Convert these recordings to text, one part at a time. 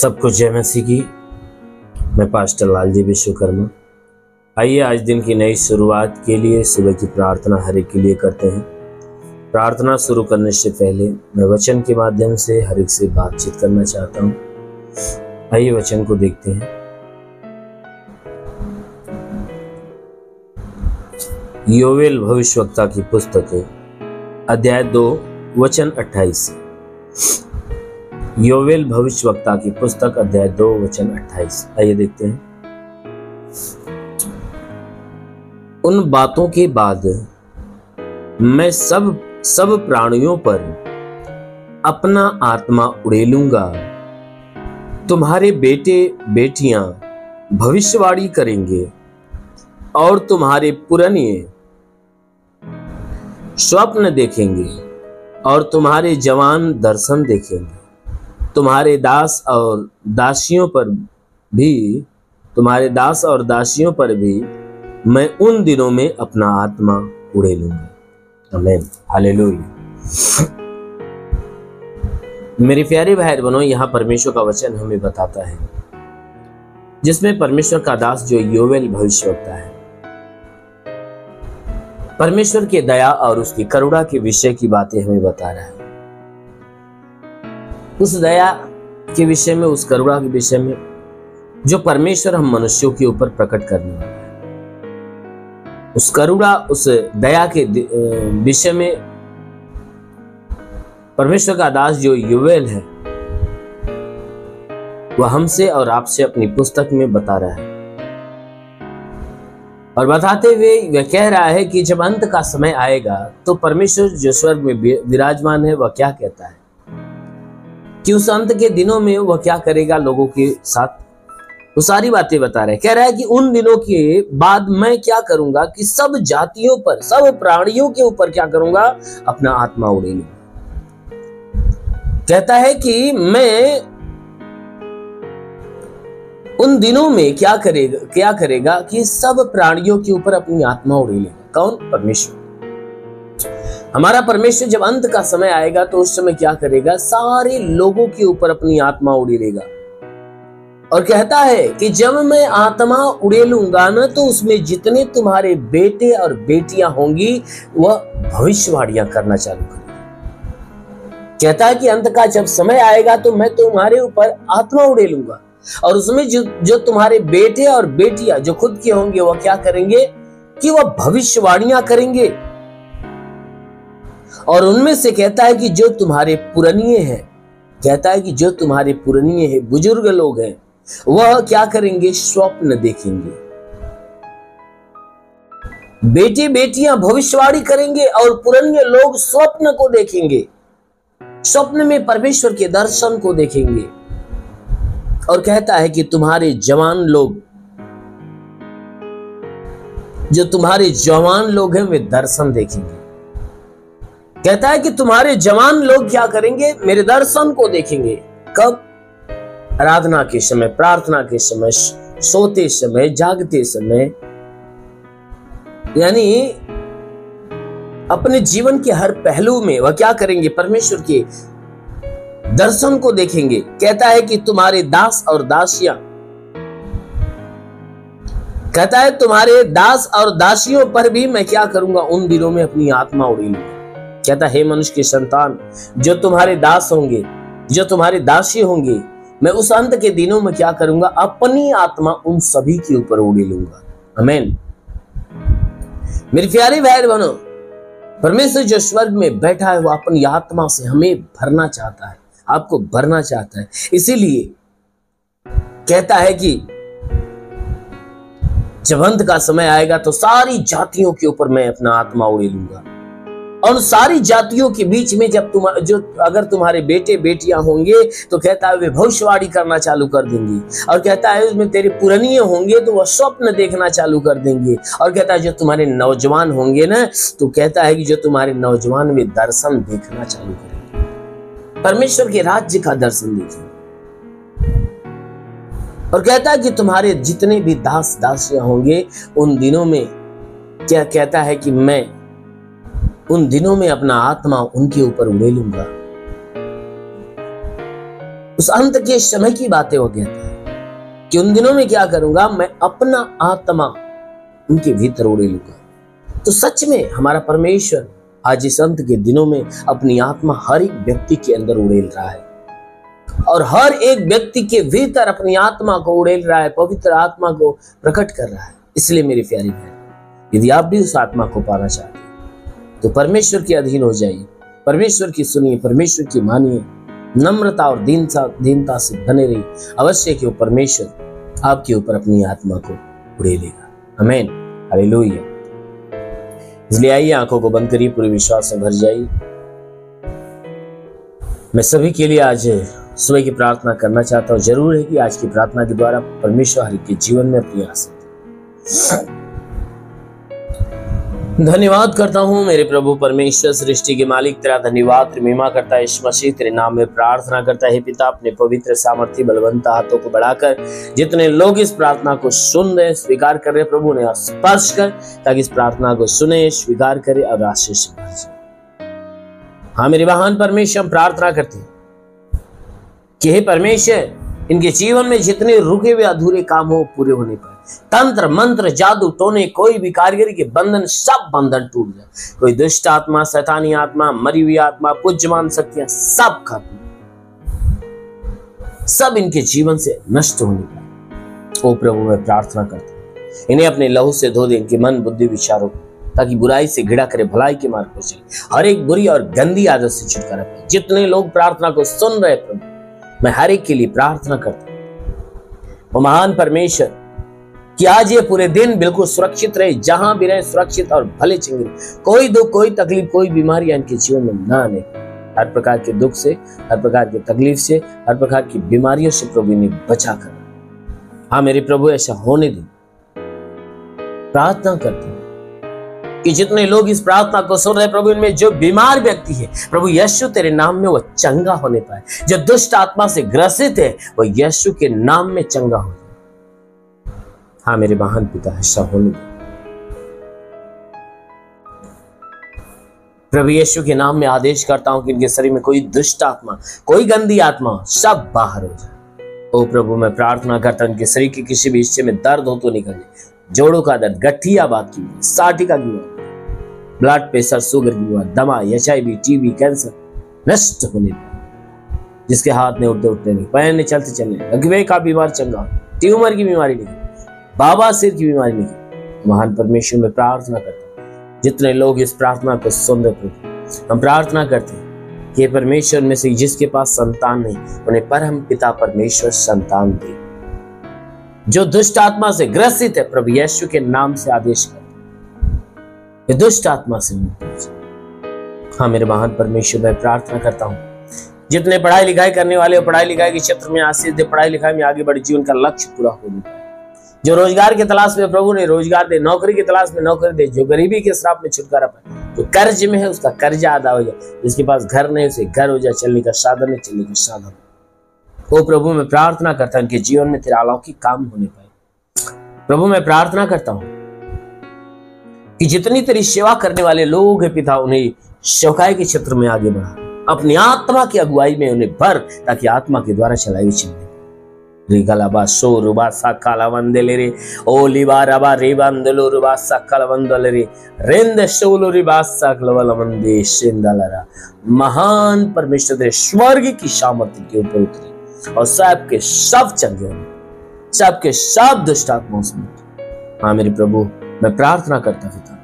सबको जय मसीह की। मैं पास्टर लालजी विश्वकर्मा। आइए आज दिन की नई शुरुआत के लिए सुबह की प्रार्थना हर एक के लिए करते हैं। प्रार्थना शुरू करने से पहले मैं वचन के माध्यम से हर एक से बातचीत करना चाहता हूँ। आइए वचन को देखते हैं। योवेल भविष्यवक्ता की पुस्तक अध्याय 2 वचन 28। योवेल भविष्यवक्ता की पुस्तक अध्याय 2 वचन 28। आइए देखते हैं। उन बातों के बाद मैं सब प्राणियों पर अपना आत्मा उड़ेलूंगा। तुम्हारे बेटे बेटियां भविष्यवाणी करेंगे और तुम्हारे पुरनिये स्वप्न देखेंगे और तुम्हारे जवान दर्शन देखेंगे। तुम्हारे दास और दासियों पर भी मैं उन दिनों में अपना आत्मा उड़ेलूंगा। आमीन, हालेलुया। मेरे प्यारे भाई बहनों, यहाँ परमेश्वर का वचन हमें बताता है, जिसमें परमेश्वर का दास जो योवेल भविष्यवक्ता है, परमेश्वर के दया और उसकी करुणा के विषय की बातें हमें बता रहा है। उस दया के विषय में, उस करुणा के विषय में जो परमेश्वर हम मनुष्यों के ऊपर प्रकट करने वाला है। उस करुणा, उस दया के विषय में परमेश्वर का दास जो योवेल है, वह हमसे और आपसे अपनी पुस्तक में बता रहा है। और बताते हुए वह कह रहा है कि जब अंत का समय आएगा तो परमेश्वर जो स्वर्ग में विराजमान है, वह क्या कहता है कि उस अंत के दिनों में वह क्या करेगा लोगों के साथ, वो सारी बातें बता रहे हैं। कह रहा है कि उन दिनों के बाद मैं क्या करूंगा कि सब जातियों पर, सब प्राणियों के ऊपर क्या करूंगा, अपना आत्मा उड़ेलूंगा। कहता है कि मैं उन दिनों में क्या करेगा कि सब प्राणियों के ऊपर अपनी आत्मा उड़ेलेगा। कौन? परमेश्वर। हमारा परमेश्वर जब अंत का समय आएगा तो उस समय क्या करेगा, सारे लोगों के ऊपर अपनी आत्मा उड़ेलेगा। और कहता है कि जब मैं आत्मा उड़ेलूंगा ना, तो उसमें जितने तुम्हारे बेटे और बेटियां होंगी वह भविष्यवाणियां करना चालू करेंगे। कहता है कि अंत का जब समय आएगा तो मैं तुम्हारे ऊपर आत्मा उड़ेलूंगा, और उसमें जो तुम्हारे बेटे और बेटियां जो खुद के होंगे वह क्या करेंगे कि वह भविष्यवाणियां करेंगे। और उनमें से कहता है कि जो तुम्हारे पुरनिये हैं, कहता है कि जो तुम्हारे पुरनिये हैं, बुजुर्ग लोग हैं, वह क्या करेंगे, स्वप्न देखेंगे। बेटे बेटियां भविष्यवाणी करेंगे और पुरनिये लोग स्वप्न को देखेंगे। स्वप्न में परमेश्वर के दर्शन को देखेंगे। और कहता है कि तुम्हारे जवान लोग, जो तुम्हारे जवान लोग हैं, वे दर्शन देखेंगे। कहता है कि तुम्हारे जवान लोग क्या करेंगे, मेरे दर्शन को देखेंगे। कब? आराधना के समय, प्रार्थना के समय, सोते समय, जागते समय, यानी अपने जीवन के हर पहलू में वह क्या करेंगे, परमेश्वर के दर्शन को देखेंगे। कहता है कि तुम्हारे दास और दासियां, कहता है तुम्हारे दास और दासियों पर भी मैं क्या करूंगा, उन दिनों में अपनी आत्मा उड़ेलूंगा। कहता है, मनुष्य के संतान, जो तुम्हारे दास होंगे, जो तुम्हारे दासी होंगे, मैं उस अंत के दिनों में क्या करूंगा, अपनी आत्मा उन सभी के ऊपर उड़ेलूंगा। आमीन। मेरे प्यारे भाई बहनों, परमेश्वर जो स्वर्ग में बैठा है, वो अपनी आत्मा से हमें भरना चाहता है, आपको भरना चाहता है। इसीलिए कहता है कि जब अंत का समय आएगा तो सारी जातियों के ऊपर मैं अपना आत्मा उड़ेलूंगा। और सारी जातियों के बीच में अगर तुम्हारे बेटे बेटियां होंगे तो कहता है वे भविष्यवाणी करना चालू कर देंगे। और कहता है उसमें तेरे पुरनिये होंगे तो वह स्वप्न देखना चालू कर देंगे। और कहता है जो तुम्हारे नौजवान होंगे ना, तो कहता है कि जो तुम्हारे नौजवान वे दर्शन देखना चालू करेंगे, परमेश्वर के राज्य का दर्शन देखेंगे। और कहता है कि तुम्हारे जितने भी दास दासियां होंगे, उन दिनों में क्या कहता है कि मैं उन दिनों में अपना आत्मा उनके ऊपर उड़ेलूंगा। उस अंत के समय की बातें वो कहता है कि उन दिनों में क्या करूंगा, मैं अपना आत्मा उनके भीतर उड़ेलूंगा। तो सच में हमारा परमेश्वर आज इस अंत के दिनों में अपनी आत्मा हर एक व्यक्ति के अंदर उड़ेल रहा है और हर एक व्यक्ति के भीतर अपनी आत्मा को उड़ेल रहा है, पवित्र आत्मा को प्रकट कर रहा है। इसलिए मेरी प्यारी बहन, यदि आप भी उस आत्मा को पाना चाहते हैं तो परमेश्वर के अधीन हो जाइए, परमेश्वर की सुनिए, परमेश्वर की मानिए, नम्रता और दीनता से बने रहिए। अवश्य कि वो परमेश्वर आपके ऊपर अपनी आत्मा को उड़ेलेगा। आमीन, हालेलुया। इसलिए आइए, आंखों को बंद करिए, पूरे विश्वास से भर जाइए। मैं सभी के लिए आज सुबह की प्रार्थना करना चाहता हूं। जरूर है कि आज की प्रार्थना के द्वारा परमेश्वर हर एक के जीवन में अपनी आशीष। धन्यवाद करता हूं मेरे प्रभु परमेश्वर, सृष्टि के मालिक, तेरा धन्यवाद, तेरी महिमा करता है यीशु मसीह। तेरे नाम में प्रार्थना करता है पिता, अपने पवित्र सामर्थ्य बलवंत हाथों को बढ़ाकर जितने लोग इस प्रार्थना को सुन रहे, स्वीकार कर रहे, प्रभु ने स्पर्श कर, ताकि इस प्रार्थना को सुने, स्वीकार करे और आशीष से भर जाए। हाँ मेरे महान परमेश्वर, हम प्रार्थना करते हैं कि हे परमेश्वर, इनके जीवन में जितने रुके हुए अधूरे काम हो पूरे होने पर, तंत्र मंत्र जादू टोने कोई भी कारीगरी के बंधन, सब बंधन टूट जाए। कोई दुष्ट आत्मा, शैतानी आत्मा, मरी हुई आत्मा, पूज्यमान शक्तियां सब खत्म, सब इनके जीवन से नष्ट होने पाए। ओ प्रभु, मैं प्रार्थना करता हूं, इन्हें अपने लहू से धो दे, इनके मन बुद्धि विचारों को, ताकि बुराई से घिरा करे, भलाई के मार्ग पर चले, हर एक बुरी और गंदी आदत से छुटकारा पाए। जितने लोग प्रार्थना को सुन रहे प्रभु, मैं हर एक के लिए प्रार्थना करता हूं। वो महान परमेश्वर, कि आज ये पूरे दिन बिल्कुल सुरक्षित रहे, जहां भी रहे सुरक्षित और भले चंगे, कोई दुख, कोई तकलीफ, कोई बीमारी इनके जीवन में ना आने। हर प्रकार के दुख से, हर प्रकार की तकलीफ से, हर प्रकार की बीमारियों से प्रभु ने बचा कर। हाँ मेरे प्रभु, ऐसा होने दे। प्रार्थना करते हैं कि जितने लोग इस प्रार्थना को सुन रहे प्रभु, इनमें जो बीमार व्यक्ति है प्रभु यीशु तेरे नाम में वो चंगा होने पाए। जो दुष्ट आत्मा से ग्रसित है वो यीशु के नाम में चंगा हो जाए। हाँ मेरे महान पिता, ऐसा होने दे प्रभु यीशु के नाम में। आदेश करता हूं कि इनके शरीर में कोई दुष्ट आत्मा, कोई गंदी आत्मा, सब बाहर हो जाए। ओ प्रभु, मैं प्रार्थना करता हूं इनके शरीर के किसी भी हिस्से में दर्द हो तो निकल जाए। जोड़ों का दर्द, गठियाबाद की बीमारी, साटिका की बीमारी, ब्लड प्रेशर, शुगर की बीमारी, दमा, HIV, TB, कैंसर नष्ट होने पाए। जिसके हाथ में उठते नहीं, पैर ने चलते चलने, लकवे का बीमार चंगा, ट्यूमर की बीमारी नहीं, बाबा सिर की बीमारी नहीं। महान परमेश्वर में प्रार्थना करता हूं, जितने लोग इस प्रार्थना को सुन रहे प्रभु, हम प्रार्थना करते हैं कि परमेश्वर में से जिसके पास संतान नहीं, उन्हें परम पिता परमेश्वर संतान दे। जो दुष्ट आत्मा से ग्रसित है प्रभु यीशु के नाम से आदेश कर, ये दुष्ट आत्मा से मुक्त हो जाए। हाँ मेरे महान परमेश्वर, मैं प्रार्थना करता हूँ जितने पढ़ाई लिखाई करने वाले हो, पढ़ाई लिखाई के क्षेत्र में आशीष दे, पढ़ाई लिखाई में आगे बढ़े, जीवन का लक्ष्य पूरा होने पाए। जो रोजगार की तलाश में प्रभु ने रोजगार दे, नौकरी की तलाश में नौकरी दे, जो गरीबी के श्राप में छुटकारा पाए, जो कर्ज में है उसका कर्जा अदा हो जाए, जिसके पास घर नहीं उसे घर हो जाए, चलने का साधन नहीं चलने का साधन। ओ प्रभु, मैं प्रार्थना करता हूं इनके जीवन में तेरा अलौकिक काम होने पाए। प्रभु मैं प्रार्थना करता हूं कि जितनी तेरी सेवा करने वाले लोग हैं पिता, उन्हें सेवकाई के क्षेत्र में आगे बढ़ा, अपनी आत्मा की अगुवाई में उन्हें भर, ताकि आत्मा के द्वारा चलाई चले। रिगलाबा सो रुबा साकाला वंदेले रे, ओ लिबा रबा रेबंदलो रुबा साकाला वंदले रे, रेंद सोलो रिबा साकलवल वंदे सिंदलरा। महान परमेश्वर तेरे स्वर्ग की सामर्थ्य के ऊपर उतरे और सब के सब चंगे होने, सब के सब दुष्ट आत्माओं से मुक्त। हाँ मेरे प्रभु, मैं प्रार्थना करता पिता,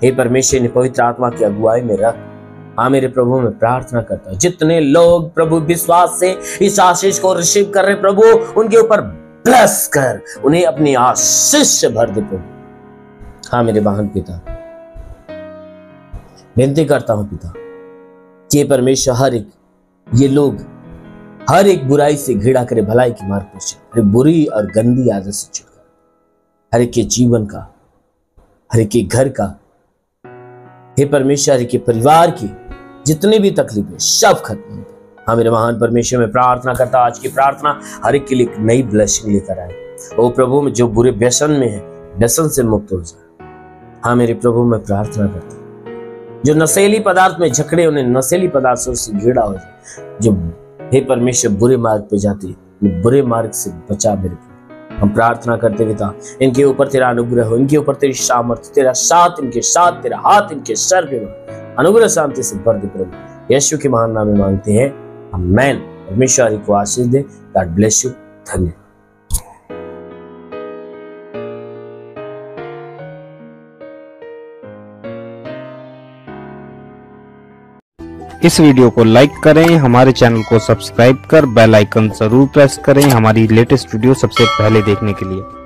हे परमेश्वर ने पवित्र आत्मा की अगुवाई में रख। हाँ मेरे प्रभु, मैं प्रार्थना करता हूं जितने लोग प्रभु विश्वास से इस आशीष को रिसीव कर रहे प्रभु, उनके ऊपर ब्लेस कर, उन्हें अपनी आशीष से भर दे प्रभु। हाँ मेरे महान पिता, विनती करता हूं पिता कि परमेश्वर हर एक ये लोग हर एक बुराई से घृणा करे, भलाई की मार्ग पर चले, हर बुरी और गंदी आदत से छुटकारा, हर एक के जीवन का, हर एक के घर का, हे परमेश्वर, हर एक के परिवार की जितनी भी तकलीफें सब खत्म हो। हाँ मेरे महान परमेश्वर, मैं प्रार्थना करता आज की प्रार्थना हर एक के लिए एक नई ब्लेसिंग लेकर आए। ओ प्रभु, जो बुरे व्यसन में है व्यसन से मुक्त हो जाए। हाँ मेरे प्रभु, मैं प्रार्थना करता जो नशेली पदार्थ में झकड़े, उन्हें नशेली पदार्थों से घृणा हो जाए, जो हे परमेश्वर, बुरे मार्ग पे जाते, बुरे मार्ग से बचा मेरे प्रभु। हम प्रार्थना करते पिता, इनके ऊपर तेरा अनुग्रह हो, इनके ऊपर तेरी सामर्थ, तेरा साथ इनके साथ, तेरा हाथ इनके सर पे अनुग्रह शांति से भर दे प्रभु। यीशु के महान नाम में मांगते हैं, आमीन। परमेश्वर को आशीष दे। God bless you. धन्यवाद। इस वीडियो को लाइक करें, हमारे चैनल को सब्सक्राइब कर बेल आइकन जरूर प्रेस करें हमारी लेटेस्ट वीडियो सबसे पहले देखने के लिए।